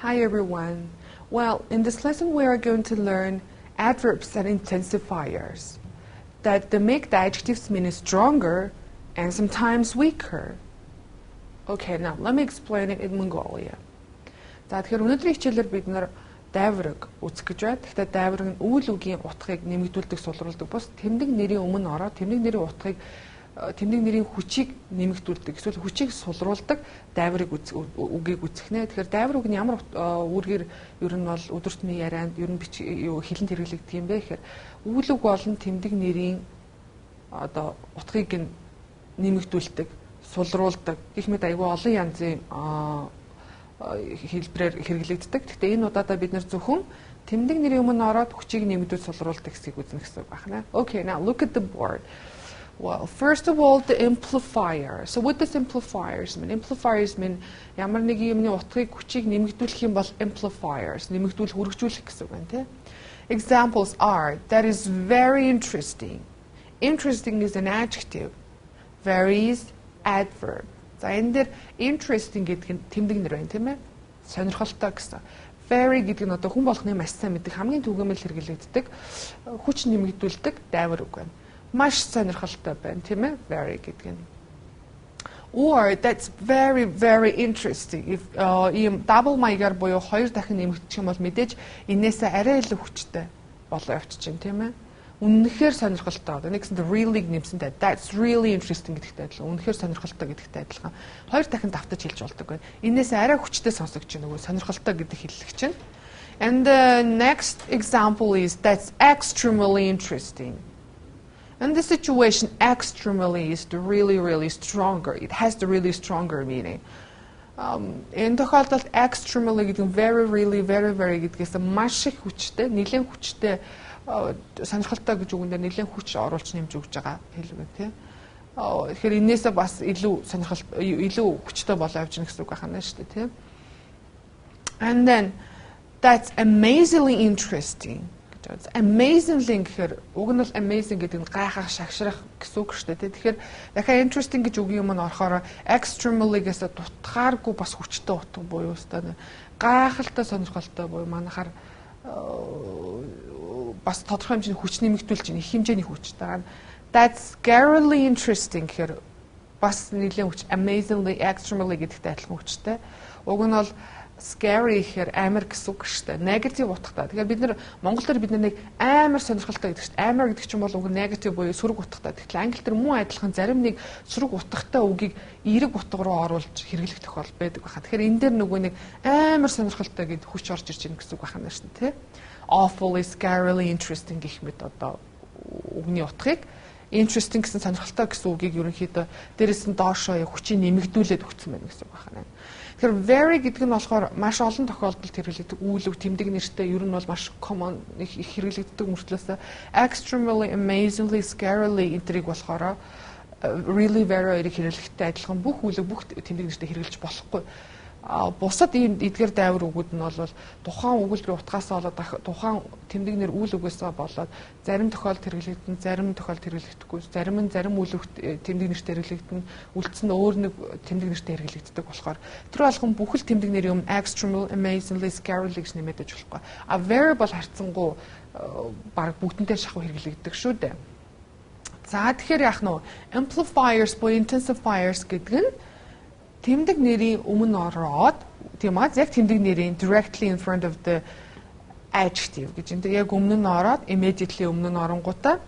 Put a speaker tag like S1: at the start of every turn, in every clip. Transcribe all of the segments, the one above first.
S1: Hi everyone. Well, in this lesson we are going to learn adverbs and intensifiers that make the adjectives mean stronger and sometimes weaker. Okay, now let me explain it in Mongolia. За тэгэхээр өнөөдрийн хичээлээр бид нэр дайварыг үзэх гэж байна. Гэхдээ дайвар нь үйл үгийн утгыг нэмэгдүүлдэг, сулруулдаг. Бус тэмдэг нэрийн өмнө ороод тэмдэг нэрийн утгыг тэмдэг нэрийн хүчийг нэмэгдүүлдэг. Эсвэл хүчийг сулруулдаг дайварыг үгийг үзэхнэ. Тэгэхээр дайвар үг нь ямар үүргээр ер нь бол өдөртний ярианд ер нь хилэнд хэрэглэгдэх юм бэ гэхээр үйл үг болон тэмдэг нэрийн одоо утгыг нэмэгдүүлдэг, сулруулдаг. Гэх мэт айгүй олон янзын хэлбэрээр хэрэглэгддэг. Гэхдээ энэ удаадаа бид нэр зөвхөн тэмдэг нэрийн өмнө ороод хүчийг нэмэгдүүл сулруулдаг хэсгийг үзнэ гэсэн үг байна. Okay, now look at the board. Well, first of all, the amplifier. So what does amplifiers mean? Amplifiers mean ямар нэг юмны утгыг хүчийг нэмэгдүүлэх юм бол amplifiers, нэмэгдүүл хүргэжүүлэх гэсэн үг байна, тийм. Examples are that is very interesting. Interesting is an adjective. Very is adverb. За энэ дээр interesting гэдэг нь тэмдэг нэр байна, тийм ээ? Сонирхолтой гэсэн. Very гэдэг нь одоо хүн болгоны маш сайн мэддэг, хамгийн түгээмэл хэрэглэгддэг, хүч нэмэгдүүлдэг дайвар үг байна. Маш сонирхолтой байна, тийм ээ? Very гэдэг нь. Or that's very very interesting. If ийм double маягаар буюу хоёр дахин нэмэгдчих юм бол мэдээж энээсээ арай илүү хүчтэй болоо явчихна, тийм ээ? Үнэхээр сонирхолтой. Нэгсэнд really нэмсэнтэй that's really interesting гэдэгтэй адилхан. Үнэхээр сонирхолтой гэдэгтэй адилхан. Хоёр дахин давтаж хэлж болдог байна. Энээс арай хүчтэй сонсогч нөгөө сонирхолтой гэдэг хэллэг чинь. And the next example is that's extremely interesting. In this situation, extremely is the really stronger. It has the really stronger meaning. Энэ тохиолдолд extremely гэдэг нь very really very гэдгээс маш их хүчтэй, нэлээд хүчтэй сонирхолтой гэж үгэндээ нэлээд хүч оруулж нэмж өгж байгаа хэлэг байна, тийм. Тэгэхээр энээсээ бас илүү сонирхолтой, илүү хүчтэй болоо явж гэнэ гэсэн үг байна шүү дээ, тийм. And then that's amazingly interesting. Amazingly гэхээр уг нь бол amazing гэдэг нь гайхах, шагшрах гэсэн үг шүү дээ, тийм. Тэгэхээр дахиад interesting гэж үгийн өмнө орохоор extremely-гээс дутгааргүй бас хүчтэй утга буюу өстой гайхалтай, сонирхолтой буюу манайхаар бас тодорхой хэмжээний хүч нэмэгдүүлж байна, их хэмжээний хүч. That's scarily interesting гэхээр бас нэлээд хүч, amazingly, extremely гэдэгтэй адилхан хүчтэй. Уг нь бол scary гэхээр амар гэсэн үг шүү дээ. Negative утгатай. Тэгэхээр бид нар Монголоор бид нэг амар сонирхолтой гэдэг шүү дээ. Амар гэдэг чинь бол уг negative буюу сөрөг утгатай. Тэгэхээр англи дээр мөн адилхан зарим нэг сөрөг утгатай үгийг эерэг утга руу оруулж хэрэглэх тохиол байдаг байна. Тэгэхээр энэ дээр нөгөө нэг амар сонирхолтой гэдэг хүч орж ирж байна гэсэн үг байна шүү дээ, тийм. Awfully, scarily interesting гэх мэт одоо үгний утгыг interesting гэсэн сонирхолтой гэсэн үгийг ерөнхийдөө дээрээс нь доошоо хүчийг нэмэгдүүлээд өгсөн байна гэсэн үг байна. Тэгэхээр very гэдэг нь болохоор маш олон тохиолдолд хэрэглэгддэг үйл үг, тэмдэг нэртэй ер нь бол маш common их хэрэглэгддэг мөртлөөс extremely, amazingly, scarily энтриг болохоор really very хэрэглэхтэй адилхан бүх үйл үг, бүх тэмдэг нэртэй хэрэглэж болохгүй. Бусад ийм эдгээр дайвар үгүүд нь бол тухайн өгүүлбэрийн утгаас болоод тухайн тэмдэг нэр үйл үгээсээ болоод зарим тохиолдолд хэрэглэгдэн, зарим тохиолдолд хэрэглэгдэхгүй, зарим үйл үг тэмдэг нэртэй хэрэглэгдэн, үлдсэн өөр нэг тэмдэг нэртэй хэрэглэгддэг болохоор тэр болгон бүхэл тэмдэг нэрийн өмнө extremely, amazingly, scarily гэж нэмээд өгч болохгүй. А very бол харьцангуй баг бүгдэнтэй шахуу хэрэглэгддэг шүү дээ. За тэгэхээр яах нь amplifiers буюу intensifiers гэдэг нь тэмдэг нэрийн өмнө ороод тийм аа яг тэмдэг нэрийн directly in front of the adjective гэж энэ яг өмнө нь ороод immediately өмнө нь оронгуудаа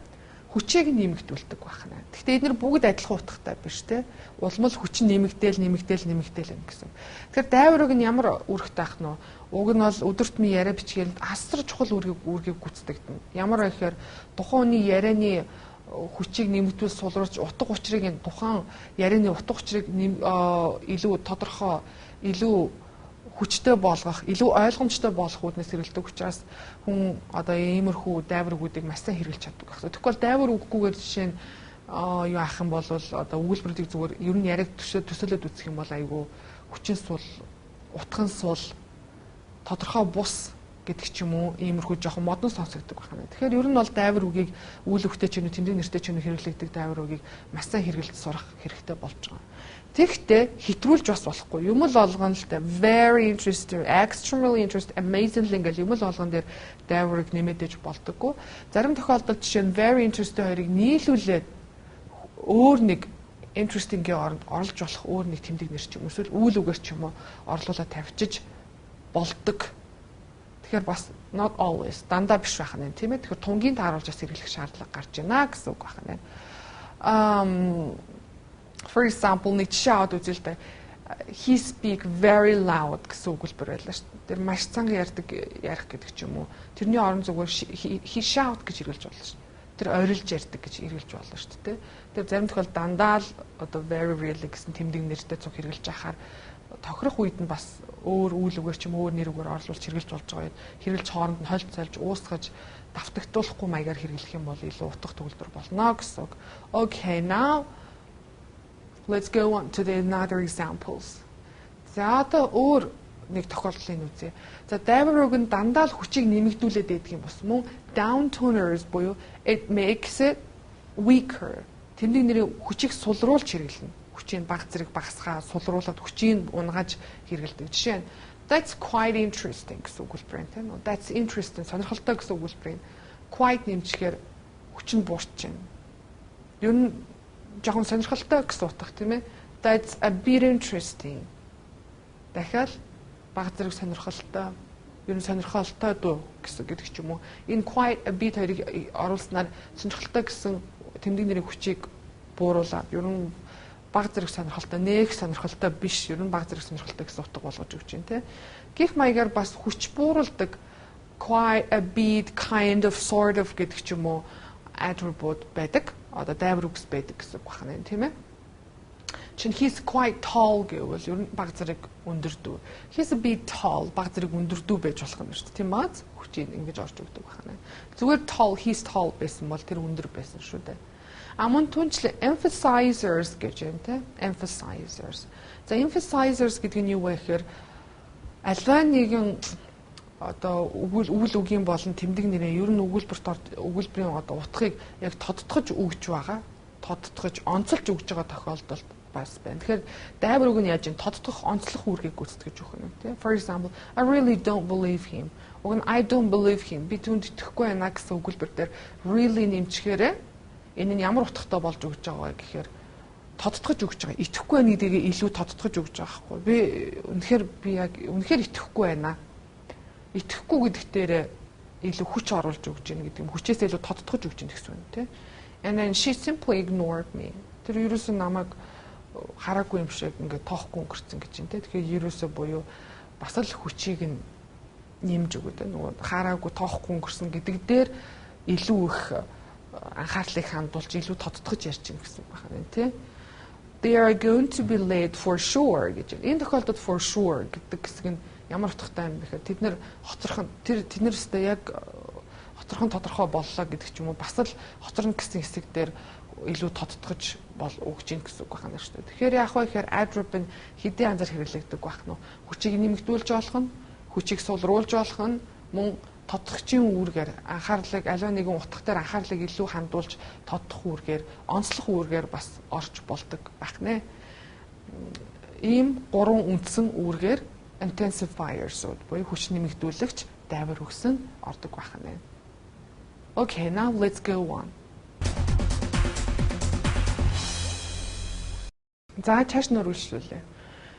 S1: хүчийг нэмэгдүүлдэг байна. Гэхдээ эдгээр бүгд адилхан утгатай биш те. Улмал хүч нэмэгдээл гэсэн. Тэгэхээр дайварыг нь ямар үүрэгтэй ах нь уг нь бол өдөртний яриа бичгээл асар чухал үүргийг гүйцэтгэдэг. Ямар вэ гэхээр тухайн хүний ярианы хүчийг нэмэгдүүл сулруулж утга учирыг энэ тухайн ярианы утга учирыг илүү тодорхой, илүү хүчтэй болгох, илүү ойлгомжтой болгох үүднээс хэрэглэдэг учраас хүн одоо иймэрхүү дайвар үгүүдийг маш сайн хэрэглэж чаддаг гэсэн. Тэгвэл дайвар үггүйгээр жишээ нь юу ах юм бол одоо өгүүлбэрийг зүгээр ер нь яриаг төсөөлөд үзэх юм бол айгүй хүчин сул, утган сул, тодорхой бус гэдэг ч юм уу иймэрхүү жоохон модон сонсогддог байна. Тэгэхээр ер нь бол дайвар үгийг үйл өгтэй ч юм уу тэмдэг нэртэй ч юм уу хэрэглэгдэг дайвар үгийг маш сайн хэрэглэж сурах хэрэгтэй болж байгаа. Тэгэхдээ хэтрүүлж бас болохгүй. Юм л олгоно л та very interesting, extremely interesting, amazingly гэл юм л олгон дээр дайварыг нэмэдэж болдоггүй. Зарим тохиолдолд жишээ нь very interesting хоёрыг нийлүүлээд өөр нэг interesting-ийн оронд орлож болох өөр нэг тэмдэг нэр ч юм уу эсвэл үйл үгээр ч юм уу орлуулаад тавьчих болдог. Тэгэхээр бас not always дандаа биш байх нь тийм ээ. Тэгэхээр тунгийн тааруулж бас хэрэглэх шаардлага гарч байна гэсэн үг байна. For example, нэг жишээ аваад үзэл та he speak very loud гэсэн үгэлбэр байлаа шүү дээ. Тэр маш цанга ярих гэдэг ч юм уу. Тэрний орон зүгээр he shout гэж хэрэглэж болно шүү дээ. Тэр орилж ярьдаг гэж хэрэглэж болно шүү дээ. Тэр зарим тохиолдолд дандаа л одоо very really гэсэн тэмдэг нэртэй цуг хэрэглэж ахаар тохирох үед нь бас өөр үйл үгээр ч юм өөр нэр үгээр орлуулж хэрэглэж болж байгаа. Хэрэглэж хооронд нь хольт цайлж уусгаж давтагдуулахгүй маягаар хэрэглэх юм бол илүү утга төгөлдөр болно гэсэн үг. Okay, now let's go on to the another examples. За одоо өөр нэг тохиолдлыг үзье. За дайвар үг нь дандаа л хүчийг нэмэгдүүлээд байдаг юм бас мөн downtoners буюу it makes it weaker. Тэмдэг нэрийн хүчийг сулруулж хэрэглэнэ. Хүчийг баг зэрэг багасгаа сулруулад хүчийг унгаж хэрэглэдэг. Жишээ нь that's quite interesting гэсэн үгэлбэр юм тийм үү? That's interesting сонирхолтой гэсэн үгэлбэр юм. Quite нэмчихээр хүч нь буурч байна. Ер нь жоохон сонирхолтой гэсэн утга тийм ээ. That's a bit interesting. Дахиад баг зэрэг сонирхолтой. Ер нь сонирхолтой дуу гэсэн гэдэг ч юм уу. Энэ quite a bit хоёрыг оруулснаар сонирхолтой гэсэн тэмдэг нэрийн хүчийг бууруулаад ер нь баг зэрэг сонирхолтой, нэг сонирхолтой биш, ер нь баг зэрэг сонирхолтой гэсэн утга болгож өгч байна тийм. Гэх маягаар бас хүч бууруулдаг quite a bit, kind of, sort of гэдэг ч юм уу attribute байдаг. Одоо дайвар үгс байдаг гэсэн үг байна тийм ээ. Чин he's quite tall гэвэл ер нь баг зэрэг өндөр дүү. He's a bit tall баг зэрэг өндөр дүү байж болох юм шүү дээ. Тийм бааз хүчийг ингэж орж өгдөг байна. Зүгээр tall, he's tall байсан бол тэр өндөр байсан шүү дээ. Амун түнчлээ emphasizers гэж байна тийм. Emphasizers. За emphasizers гэдэг нь юу вэ гэхээр альва нэгэн одоо үйл үгийн болон тэмдэг нэрээ ер нь өгүүлбэрийн одоо утгыг яг тодтогч өгж байгаа. Тодтогч онцолж өгж байгаа тохиолдолд бас байна. Тэгэхээр дайвар үг нь яаж юм тодтогох онцлох үүргийг гүйцэтгэж өгөх юм тийм. For example, I really don't believe him. Уг нь I don't believe him. Би түүнд итгэхгүй байна гэсэн өгүүлбэр дээр really нэмчихээрээ энэ нь ямар утгатай болж өгж байгаа вэ гэхээр тодтогч өгж байгаа. Итгэхгүй байна гэдгийг илүү тодтогч өгж байгаа хгүй. Би яг үнэхээр итгэхгүй байна. Итгэхгүй гэдэгтээ илүү хүч оруулж өгж гин гэдэг юм. Хүчээсээ илүү тодтогч өгж гин гэсэн үг тийм. And then she simply ignored me. Тэр ерөөсөө намайг хараагүй юм шиг ингээд тоохгүй өнгөрцөн гэж юм тийм. Тэгэхээр ерөөсөө буюу бас л хүчийг нь нэмж өгöd. Нөгөө хараагүй тоохгүй өнгөрсөн гэдэг дээр илүү их анхаарлыг хандуулж илүү тодтогч ярьж гин гэсэн үг байна тийм. They are going to be late for sure гэж. Энэ тохиолдолд for sure гэдэг хэсэг нь ямар утгатай юм бэ гэхээр тэд нэр хоцорхон тэднэрстэй яг хоцорхон тодорхой боллоо гэдэг ч юм уу бас л хоцорно гэсэн хэсэг дээр илүү тодтогч өгч ийн гэсэн үг байна шүү дээ. Тэгэхээр яах вэ гэхээр adverb нь хэдийн анзаар хэрэглэгдэг байх нь хүчийг нэмэгдүүлж болох нь хүчийг сулруулж болох нь мөн тодтогчийн үүргээр анхаарлыг аливаа нэгэн утга дээр анхаарлыг илүү хандуулж тодтох үүргээр онцлох үүргээр бас орж болдог байх нэ. Ийм гурван үндсэн үүргээр intensifiers буюу хүч нэмэгдүүлэгч дайвар үгс нь ордог байх нэ. Okay, now let's go on. За чааш нь үргэлжлүүлээ.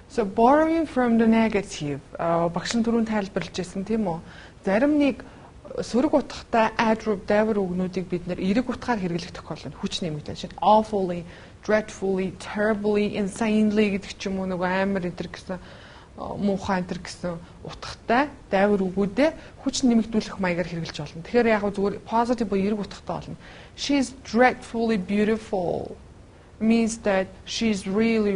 S1: So borrowing from the negative багш нь түрүүн тайлбарлаж байсан тийм үү? Зарим нэг сөрөг утгатай adverb дайвар үгнүүдийг бид нэр эерэг утгаар хэрэглэх тохиолдолд хүч нэмэгдэн шин awfully, dreadfully, terribly, insanely гэдэг ч юм уу нэг амар энэ гэсэн муухай энэ гэсэн утгатай дайвар үгүүдээ хүч нэмэгдүүлэх маягаар хэрэглэж болно. Тэгэхээр яг зүгээр positive буюу эерэг утгатай болно. She's dreadfully beautiful means that she's really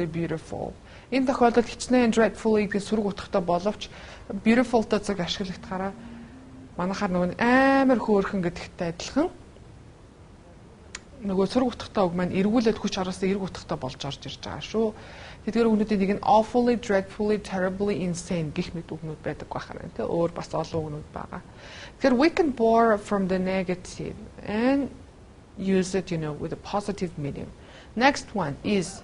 S1: beautiful. Энэ тохиолдолд хичнээн dreadfully гэх сөрөг утгатай боловч beautiful-тай цаг ашиглагтахаараа манайхаар нөгөө амар хөөрхөн гэдэгтэй адилхан нөгөө сураг утгатай үг маань эргүүлээд хүч араас эрг утгатай болж орж ирж байгаа шүү. Тэдгээр үгнүүдийн нэг нь awfully, dreadfully, terribly, insane гэх мэт үгнүүд байдаг байна тий. Өөр бас олон үгнүүд байгаа. Тэгэхээр we can borrow from the negative and use it, with a positive meaning. Next one is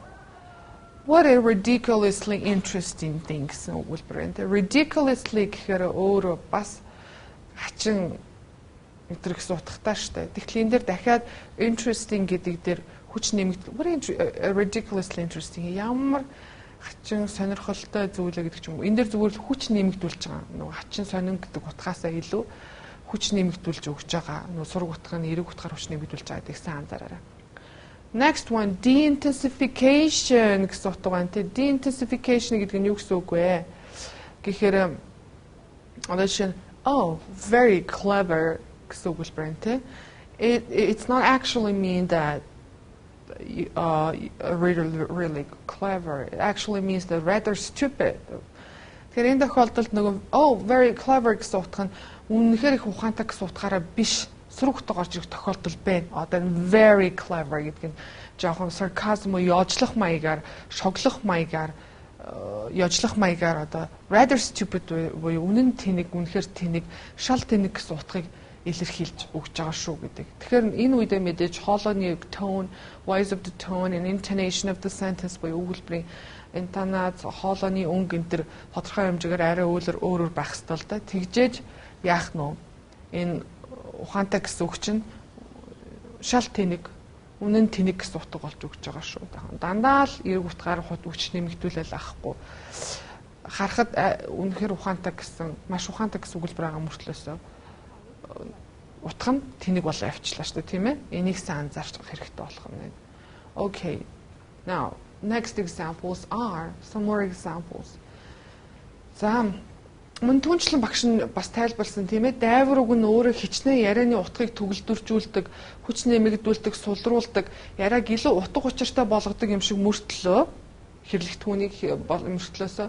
S1: what a ridiculously interesting thing гэсэн үг байна. Ridiculously гэхээр өөрөө бас хачин өдрөх сутгатай штэ. Тэгэхээр энэ дэр дахиад interesting гэдэг дээр хүч нэмэгдэл. Ridiculously interesting. Ямар хачин сонирхолтой зүйлээ гэдэг ч юм уу. Энэ дэр зүгээр хүч нэмэгдүүлж байгаа. Нөгөө хачин сонин гэдэг утгаасаа илүү хүч нэмэгдүүлж өгч байгаа. Нөгөө сураг утга нь эрэг утгаар хүч нэмэгдүүлж байгаа гэсэн анзаараарай. Next one, de-intensification гэсэн утга байна. De-intensification гэдэг нь юу гэсэн үг вэ? Гэхээр одоо жишээ нь very clever гэсэн үг байна. It's not actually mean that really clever. It actually means that rather stupid. Тэгэхээр энэ тохиолдолд нөгөө very clever гэсэн утга нь үнэхээр их ухаантай гэсэн утгаараа биш сураг утга орж ирэх тохиолдол байна. Одоо very clever гэдэг нь жоохон sarcasm уу яжлах маягаар, шоглох маягаар одоо rather stupid буюу үнэн тэнэг, үнэхээр тэнэг, шал тэнэг гэсэн утгыг илэрхийлж өгч байгаа шүү гэдэг. Тэгэхээр энэ үедээ мэдээж хоолойны tone, voice of the tone and intonation of the sentence буюу өгүүлбэрийн интонац, хоолойны өнгө энэ төр тодорхой хэмжээгээр арай өөрөөр байх ёстой л да. Тэгжээж яах нь энэ ухаантай гэсэн үг чинь шал тэнэг, үнэн тэнэг гэсэн утга болж өгч байгаа шүү. Дандаа л эрг утгаар хүч нэмэгдүүлэл авахгүй. Харахад үнэхээр ухаантай гэсэн, маш ухаантай гэсэн үгэлбэр байгаа мөртлөөсөө утга нь тэнэг болоо авчлаа шүү дээ, тийм ээ? Энийг сайн анзаарч хэрэгтэй болох юм байна. Okay. Now, next examples are some more examples. За мөн түнчлэн багш нь бас тайлбарлсан тийм ээ. Дайвар үг нь өөрөө хичнээн ярианы утгыг төгөлдөржүүлдэг, хүч нэмэгдүүлдэг, сулруулдаг, яриаг илүү утга учиртай болгодог юм шиг мөртлөө хэрэглэгдэхүүнийг мөртлөөсөө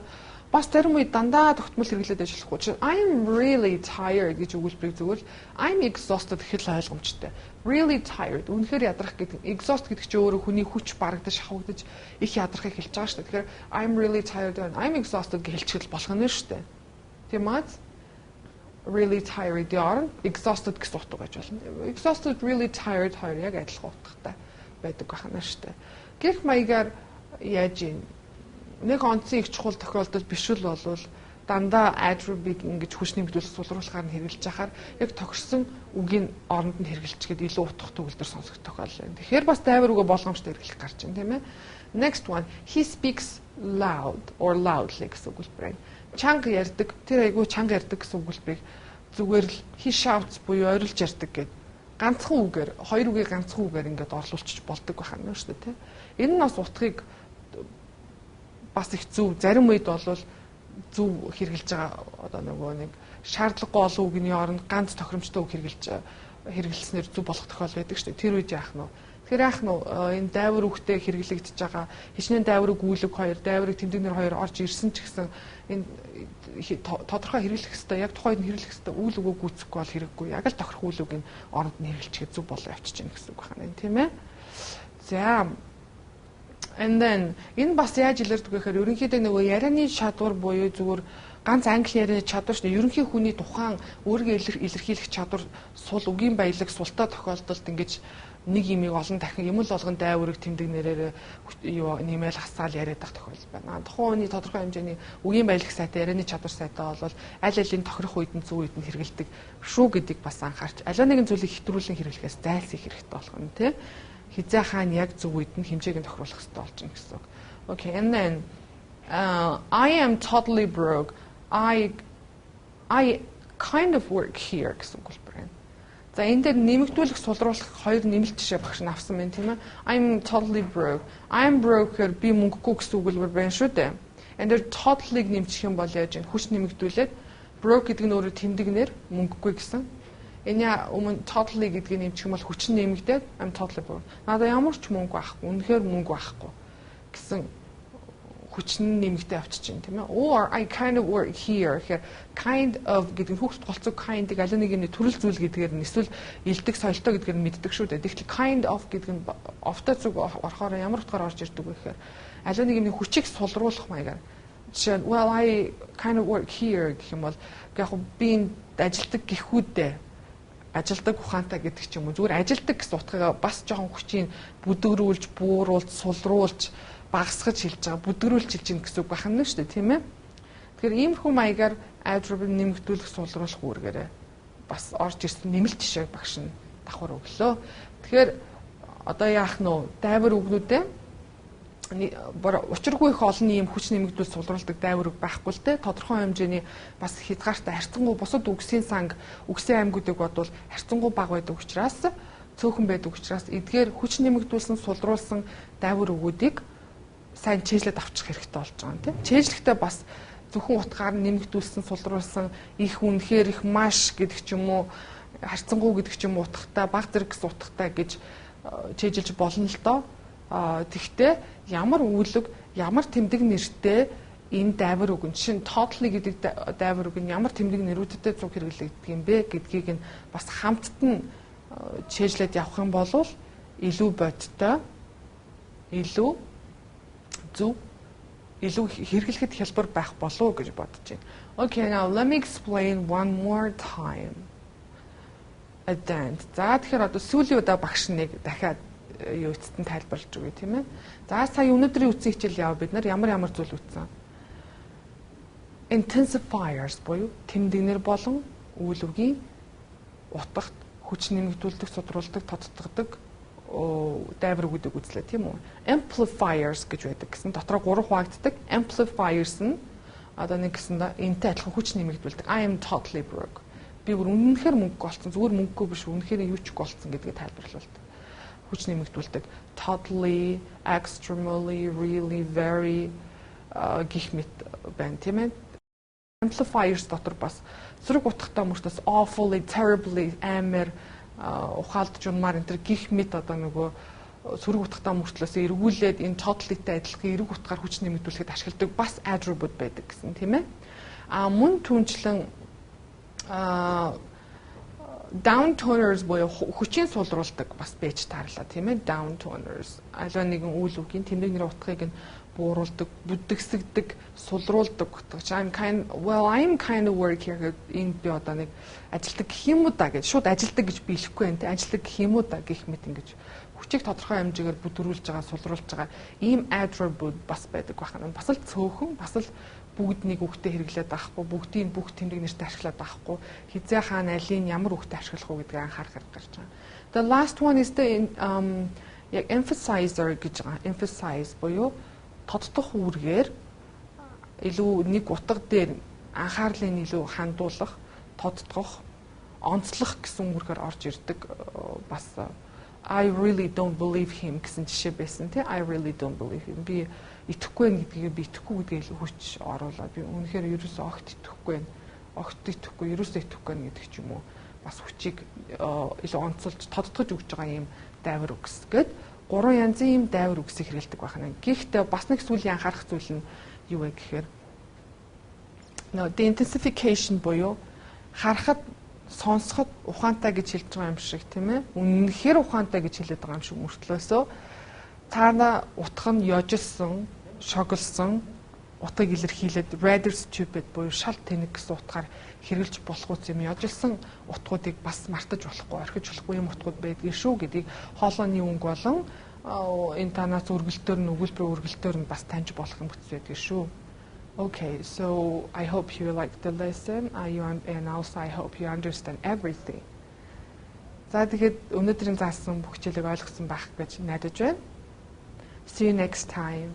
S1: бас зарим үед дандаа тогтмол хэрэглээд ажиллахгүй. I'm really tired гэж өгүүлбэрийг зөвхөн I'm exhausted гэхэл ойлгомжтой. Really tired. Үнэхээр ядрах гэдэг. Exhaust гэдэг чинь өөрөө хүний хүч барагдаж, шахагдаж их ядрахыг хэлж байгаа шүү дээ. Тэгэхээр I'm really tired and I'm exhausted гэж хэлчихэл болох нь шүү дээ. Тийм үү? Really tired яарн exhausted гэсэн утга гэж болно. Exhausted, really tired яг адилхан утгатай байдаг байна шүү дээ. Гэх маягаар яаж юм нэг онцгийн их чухал тохиолдол биш л болвол дандаа adverb-ийг ингэж хүч нэмэгдүүлэх сулруулахаар нь хэрэгжилж яхаар яг тохирсон үгийн оронд нь хэрэгжилчгээд илүү утга төгөлдөр сонсох тохиолдол байна. Тэгэхээр бас дайвар үгээ болгоомжтой хэрэглэх гарч байна, тийм ээ. Next one, he speaks loud or loudly гэсэн үг байна. Чанга ярьдаг, тэр айгүй чанга ярьдаг гэсэн үгэлбэрийг зүгээр л he shouts буюу орилж ярьдаг гэдэг ганцхан үгээр, хоёр үгийг ганцхан үгээр ингээд орлуулчих болдог байна шүү дээ, тийм. Энэ нь бас утгыг бас их зөв зарим үед бол зөв хэрэгжилж байгаа одоо нөгөө нэг шаардлагагүй олон үгний оронд ганц тохиромжтой үг хэрэгжилснээр зөв болох тохиол байдаг шүү дээ. Тэр үед яах нь вэ? Тэгэхээр яах нь энэ дайвар үгтэй хэрэглэгдэж байгаа хичнээн дайвар үг үйлэг хоёр, дайварыг тэмдэгнэр хоёр орж ирсэн ч гэсэн энэ тодорхой хэрэглэх хэвээр яг тухайд хэрэглэх хэвээр үйл өгөө гүйцэхгүй бол хэрэггүй. Яг л тохирох үйл үгийг оронд нь хэрэглэхэд зөв болоо явчих чинь гэсэн үг байна, тийм ээ. За and then энэ бас яаж илэрдэг гэхээр ерөнхийдөө нөгөө ярианы чадвар буюу зүгээр ганц англи ярианы чадвар шүү дээ. Ерөнхий хүний тухайн өөрийгөө илэрхийлэх чадвар сул үгийн баялаг султай тохиолдолд ингэж нэг имийг олон дахин юм л болгон дайварыг тэмдэг нэрээр юу нэмэл хасаал яриад байх тохиолдол байна. Тухайн хүний тодорхой хэмжээний үгийн баялаг сайтай ярианы чадвар сайтай бол аль алийн тохирох үед нь зөв үед нь хэрэгэлдэг шүү гэдгийг бас анхаарч аль нэгэн зүйлийг хэтрүүлэн хэрэглэхээс зайлсхийх хэрэгтэй болох нь тийм. Хизээ хаана яг зөв үед нь хэмжээг нь тохируулах хэрэгтэй болж байна гэсэн үг. Okay, and then I am totally broke. I kind of work here гэсэн үг байна. За энэ дээр нэмэгдүүлэх сулруулах хоёр нэмэлт жишээ багш нь авсан байна тийм ээ. I'm totally broke. I'm broke-ээр би мөнгөгүй гэсэн үг байна шүү дээ. And there totally-г нэмчих юм бол яаж вэ? Хүч нэмэгдүүлээд broke гэдэг нь өөрөө тэмдэгнэр мөнгөгүй гэсэн. Энэ өмнө totally гэдгийг нэмчих юм бол хүчин нэмэгдээд I'm totally broke. Надаа ямар ч мөнгө байхгүй, үнэхээр мөнгө байхгүй гэсэн хүчин нэмэгдээ авчиж байна тийм ээ. Or I kind of work here гэхээр kind of гэдэг нь хүүхд голцоо kind-ыг аль нэг нь төрөл зүйл гэдгээр нь эсвэл илдэг соёлтой гэдгээр нь мэддэг шүү дээ. Тэгэхдээ kind of гэдэг нь овтой зүг орохоор ямар утгаар орж ирдэг вэ гэхээр аль нэг нь хүчийг сулруулах маягаар. Жишээ нь well I kind of work here гэх юм бол яг би ажилдаг гихүүдээ ажилдаг ухаантай гэдэг ч юм уу зүгээр ажилдаг гэсэн утгаагаа бас жоохон хүчийг бүдгэрүүлж, бууруулж, сулруулж багасгаж хэлж байгаа бүдгэрүүлж хэлж гин гэсэн үг байх нь шүү дээ тийм ээ. Тэгэхээр иймэрхүү маягаар adverb нэмэгдүүлэх сулруулах үүргээрээ бас орж ирсэн нэмэлт жишээг багш нь давхар өглөө. Тэгэхээр одоо яах нь вэ? Дайвар үгнүүдээ учиргүй их олон ийм хүч нэмэгдүүл сулруулдаг дайвар үг байхгүй л дээ. Тодорхой хэмжээний бас хязгаартай харьцангуй бусад үгсийн санг, үгсийн аймагуудыг бодвол харьцангуй бага байдаг учраас цөөхөн байдаг учраас эдгээр хүч нэмэгдүүлсэн сулруулсан дайвар үгүүдийг сайн чэйжлээд авчих хэрэгтэй болж байгаа юм тийм. Чэйжлэхдээ бас зөвхөн утгаар нэмэгдүүлсэн сулруулсан их үнэхээр их маш гэдэг ч юм уу харьцангуй гэдэг ч юм уу утгатай баг зэрэг гэсэн утгатай гэж чэйжилж болно л доо. Тэгвэл ямар үүлэг, ямар тэмдэг нэртэй энэ дайвар үг нь жишээ нь totally гэдэг дайвар үг нь ямар тэмдэг нэрүүдтэй зүг хэрэглэгддэг юм бэ гэдгийг нь бас хамтд нь чэйжлээд явах юм бол илүү бодтой, илүү зөв, илүү хэрэглэхэд хялбар байх болов уу гэж бодож байна. Okay, now let me explain one more time. За тэгэхээр одоо сүүлийн удаа багш нэг дахиад юу эцэст нь тайлбарлаж өгье тийм ээ. За сая өнөөдрийн үтсэн хичээл яав бид нар ямар зүйл үтсэн. Intensifiers буюу тэмдэгнэр болон үйл үгийн утгад хүч нэмэгдүүлдэг, судруулдаг, тодтогдог дайвар үгүүдийг үзлээ тийм үү. Amplifiers гэж байдаг гэсэн дотроо 3 хуваагддаг. Amplifiers нь одоо нэг гэсэндээ энэтэй адилхан хүч нэмэгдүүлдэг. I am totally broke. Би бүр үнэнхээр мөнгө олцсон. Зүгээр мөнгөгүй биш үнэнхээр юу ч олцсон гэдгийг тайлбарлуулдаг. Хүч нэмэгдүүлдэг. Totally, extremely, really, very гэх мэт байна тийм ээ. Amplifiers дотор бас зэрэг утгатай мөртөөс awfully, terribly, амар ухаалдж унмаар энэ төр гих мэт одоо нөгөө сөрөг утгатай мөртлөөс эргүүлээд энэ totally-тэй адилхан эрг утгаар хүч нэмэгдүүлэхэд ашигладаг бас adverb байдаг гэсэн тийм ээ. Мөн түнчлэн downtoners буюу хүчийн сулруулдаг бас байж таарлаа тийм ээ. Downtoners аль нэгэн үйл үгийн тэмдэг нэр утгыг нь бууруулдаг, бүдгсэгдэг, сулруулдаг утгач. I'm kind of work here энэ би одоо нэг ажилдаг гэх юм уу да гэж шууд ажилдаг гэж биелэхгүй байна тийм ажилдаг гэх юм уу да гэх мэт ингэж хүчийг тодорхой хэмжээгээр бүдрүүлж байгаа, сулруулж байгаа ийм adverb бас байдаг байна. Бас л цөөхөн, бас л бүгд нэг үгтэй хэрэглээд байхгүй, бүгдийн бүх тэмдэг нэртэй ашиглаад байхгүй, хизээ хаана алийн ямар үгтэй ашиглах уу гэдгийг анхаарах хэрэг гарч байгаа. The last one is the яг emphasizer гэж байгаа. Emphasize буюу тодтох үүргээр илүү нэг утга дээр анхаарлыг илүү хандуулах, тодтгох, онцлох гэсэн үүргээр орж ирдэг бас I really don't believe him гэсэн жишээ байсан тий. I really don't believe him. Би итгэхгүй байх гэдгийг би итгэхгүй гэдгийг илүү хүч оруулаад би үнэхээр ерөөсөө огт итгэхгүй байна. Огт итгэхгүй, ерөөсөө итгэхгүй гэдэг ч юм уу. Бас хүчийг илүү онцолж, тодтгож өгч байгаа юм дайвар үгс гээд 3 янзын юм дайвар үгсийг хэрэгэлдэг байна. Гэхдээ бас нэг сүүлийн анхаарах зүйл нь юу вэ гэхээр the intensification буюу харахад сонсоход ухаантай гэж хэлж байгаа юм шиг тийм ээ. Үнэнхээр ухаантай гэж хэлээд байгаа юм шиг мөртлөөсөө цаана утга нь ёжилсон, шоглсон утгыг илэрхийлээд rather stupid буюу шал тэнэг гэсэн утгаар хэрэгжилж болох юм ёжилсон утгуудыг бас мартаж болохгүй, орхиж болохгүй юм утгууд байдгийг шүү гэдгийг хоолойны өнгө болон энэ танаас үргэлтээр нь өгүүлбэрийн үргэлтээр нь бас таньж болох юм хэвчээ байдгийг шүү. Okay, so I hope you like the lesson and also I hope you understand everything. За тэгээд өнөөдрийн заасан бүх хичээлийг ойлгосон байх гэж найдаж байна. See you next time.